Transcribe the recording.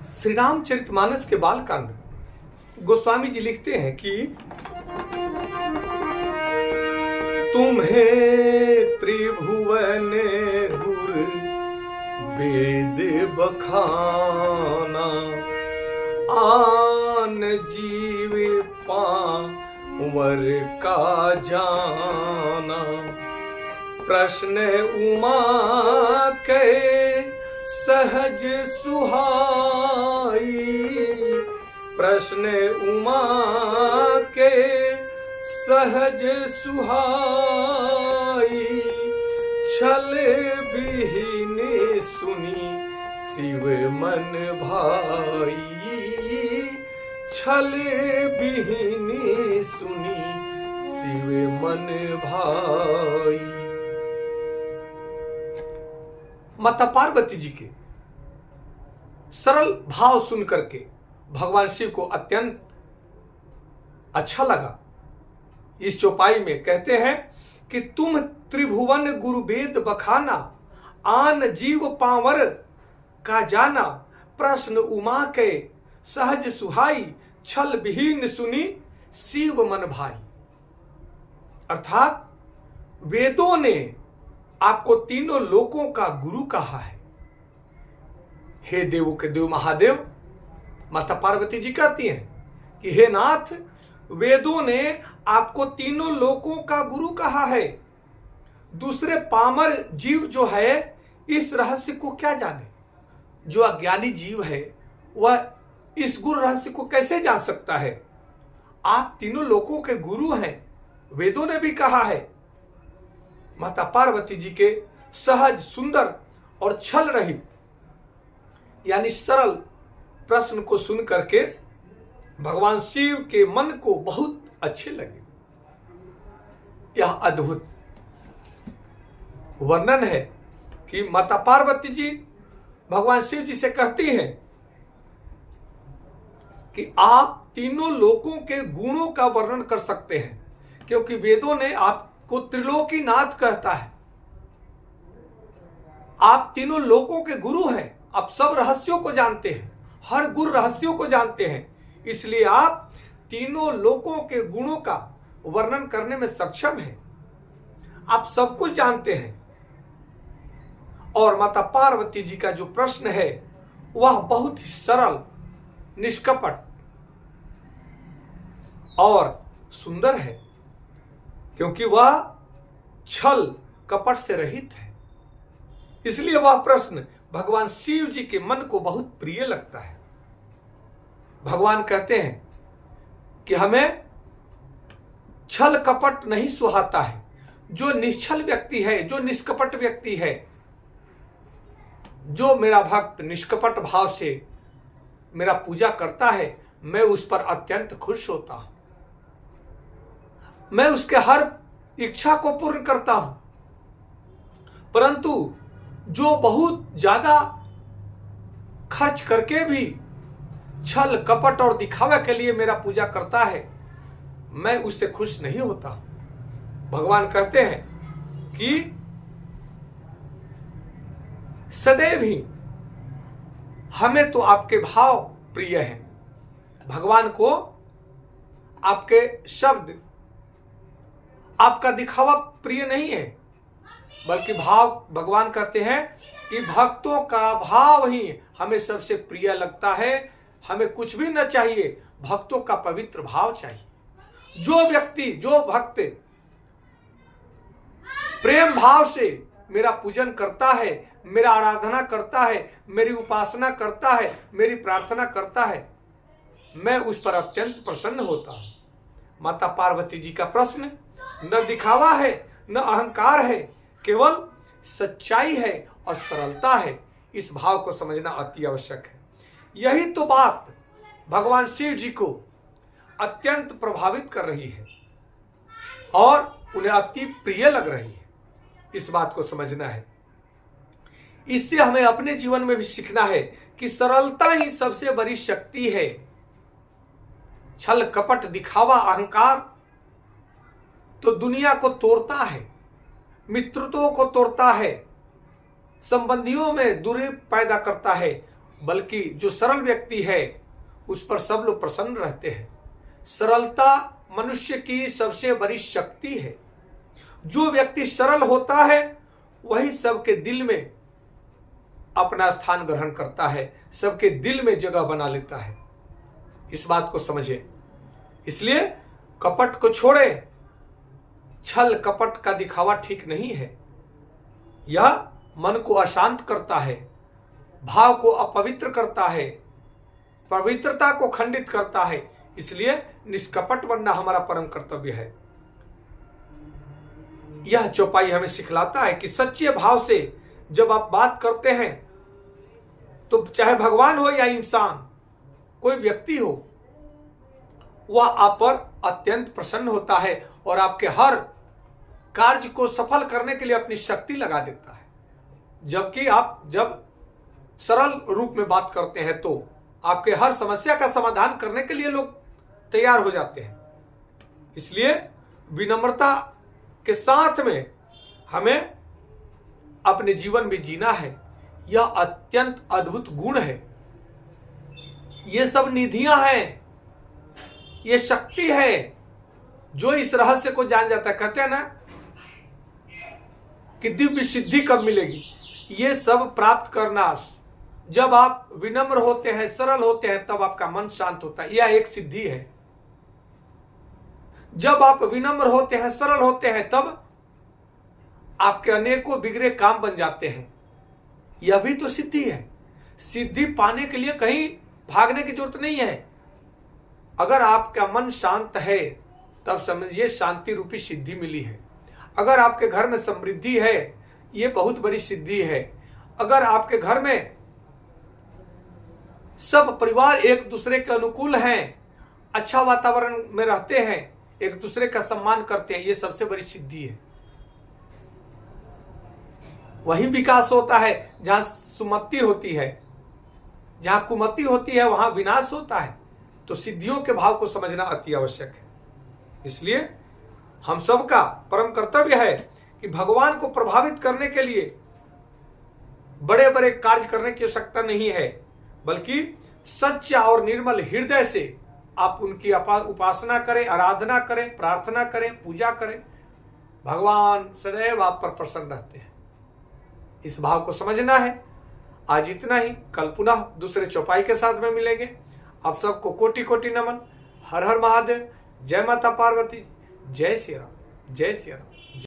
श्री रामचरितमानस के बालकांड गोस्वामी जी लिखते हैं कि तुम्हें त्रिभुवन गुर वेद बखाना आन जीव पावर का जाना। प्रश्न उमा के सहज सुहाई, प्रश्न उमा के सहज सुहाई। छल बिहीन सुनी शिव मन भाई, छल बिहीन सुनी शिव मन भाई। माता पार्वती जी के सरल भाव सुन करके भगवान शिव को अत्यंत अच्छा लगा। इस चौपाई में कहते हैं कि तुम त्रिभुवन गुरु वेद बखाना आन जीव पावर का जाना। प्रश्न उमा के सहज सुहाई, छल विहीन सुनी शिव मन भाई। अर्थात वेदों ने आपको तीनों लोकों का गुरु कहा है। हे देवों के देव महादेव, माता पार्वती जी कहती हैं कि हे नाथ, वेदों ने आपको तीनों लोकों का गुरु कहा है। दूसरे पामर जीव जो है इस रहस्य को क्या जाने? जो अज्ञानी जीव है वह इस गुरु रहस्य को कैसे जान सकता है? आप तीनों लोकों के गुरु हैं, वेदों ने भी कहा है। माता पार्वती जी के सहज, सुंदर और छल रहित यानी सरल प्रश्न को सुन करके भगवान शिव के मन को बहुत अच्छे लगे। यह अद्भुत वर्णन है कि माता पार्वती जी भगवान शिव जी से कहती हैं कि आप तीनों लोकों के गुणों का वर्णन कर सकते हैं, क्योंकि वेदों ने आपको त्रिलोकीनाथ कहता है। आप तीनों लोकों के गुरु हैं, आप सब रहस्यों को जानते हैं, हर गुरु रहस्यों को जानते हैं, इसलिए आप तीनों लोकों के गुणों का वर्णन करने में सक्षम हैं। आप सब कुछ जानते हैं। और माता पार्वती जी का जो प्रश्न है वह बहुत ही सरल, निष्कपट और सुंदर है, क्योंकि वह छल कपट से रहित है। इसलिए वह प्रश्न भगवान शिव जी के मन को बहुत प्रिय लगता है। भगवान कहते हैं कि हमें छल कपट नहीं सुहाता है। जो निश्छल व्यक्ति है, जो निष्कपट व्यक्ति है, जो मेरा भक्त निष्कपट भाव से मेरा पूजा करता है, मैं उस पर अत्यंत खुश होता हूं। मैं उसके हर इच्छा को पूर्ण करता हूं। परंतु जो बहुत ज्यादा खर्च करके भी छल कपट और दिखावे के लिए मेरा पूजा करता है, मैं उससे खुश नहीं होता। भगवान कहते हैं कि सदैव ही हमें तो आपके भाव प्रिय हैं। भगवान को आपके शब्द, आपका दिखावा प्रिय नहीं है, बल्कि भाव। भगवान कहते हैं कि भक्तों का भाव ही हमें सबसे प्रिय लगता है। हमें कुछ भी न चाहिए, भक्तों का पवित्र भाव चाहिए। जो व्यक्ति, जो भक्त प्रेम भाव से मेरा पूजन करता है, मेरा आराधना करता है, मेरी उपासना करता है, मेरी प्रार्थना करता है, मैं उस पर अत्यंत प्रसन्न होता हूं। माता पार्वती जी का प्रश्न न दिखावा है, न अहंकार है, केवल सच्चाई है और सरलता है। इस भाव को समझना अति आवश्यक है। यही तो बात भगवान शिव जी को अत्यंत प्रभावित कर रही है और उन्हें अति प्रिय लग रही है। इस बात को समझना है। इससे हमें अपने जीवन में भी सीखना है कि सरलता ही सबसे बड़ी शक्ति है। छल कपट दिखावा अहंकार तो दुनिया को तोड़ता है, मित्रत्वों को तोड़ता है, संबंधियों में दूरी पैदा करता है, बल्कि जो सरल व्यक्ति है उस पर सब लोग प्रसन्न रहते हैं। सरलता मनुष्य की सबसे बड़ी शक्ति है। जो व्यक्ति सरल होता है वही सबके दिल में अपना स्थान ग्रहण करता है, सबके दिल में जगह बना लेता है। इस बात को समझे। इसलिए कपट को छोड़े। छल कपट का दिखावा ठीक नहीं है। यह मन को अशांत करता है, भाव को अपवित्र करता है, पवित्रता को खंडित करता है। इसलिए निष्कपट बनना हमारा परम कर्तव्य है। यह चौपाई हमें सिखलाता है कि सच्चे भाव से जब आप बात करते हैं तो चाहे भगवान हो या इंसान, कोई व्यक्ति हो, वह आप पर अत्यंत प्रसन्न होता है और आपके हर कार्य को सफल करने के लिए अपनी शक्ति लगा देता है। जबकि आप जब सरल रूप में बात करते हैं तो आपके हर समस्या का समाधान करने के लिए लोग तैयार हो जाते हैं। इसलिए विनम्रता के साथ में हमें अपने जीवन में जीना है। यह अत्यंत अद्भुत गुण है। ये सब निधियां हैं, ये शक्ति है। जो इस रहस्य को जान जाता है, कहते हैं ना कि दिव्य सिद्धि कब मिलेगी, ये सब प्राप्त करना जब आप विनम्र होते हैं, सरल होते हैं, तब आपका मन शांत होता है। यह एक सिद्धि है। जब आप विनम्र होते हैं, सरल होते हैं, तब आपके अनेकों बिगड़े काम बन जाते हैं। यह भी तो सिद्धि है। सिद्धि पाने के लिए कहीं भागने की जरूरत नहीं है। अगर आपका मन शांत है तब समझिए शांति रूपी सिद्धि मिली है। अगर आपके घर में समृद्धि है, ये बहुत बड़ी सिद्धि है। अगर आपके घर में सब परिवार एक दूसरे के अनुकूल हैं, अच्छा वातावरण में रहते हैं, एक दूसरे का सम्मान करते हैं, ये सबसे बड़ी सिद्धि है। वही विकास होता है जहां सुमति होती है। जहां कुमति होती है वहां विनाश होता है। तो सिद्धियों के भाव को समझना अति आवश्यक है। इसलिए हम सबका परम कर्तव्य है कि भगवान को प्रभावित करने के लिए बड़े बड़े कार्य करने की आवश्यकता नहीं है, बल्कि सच्चा और निर्मल हृदय से आप उनकी उपासना करें, आराधना करें, प्रार्थना करें, पूजा करें। भगवान सदैव आप पर प्रसन्न रहते हैं। इस भाव को समझना है। आज इतना ही। कल पुनः दूसरे चौपाई के साथ में मिलेंगे। आप सबको कोटि कोटि नमन। हर हर महादेव। जय माता पार्वती। जय श्री राम। जय श्री राम।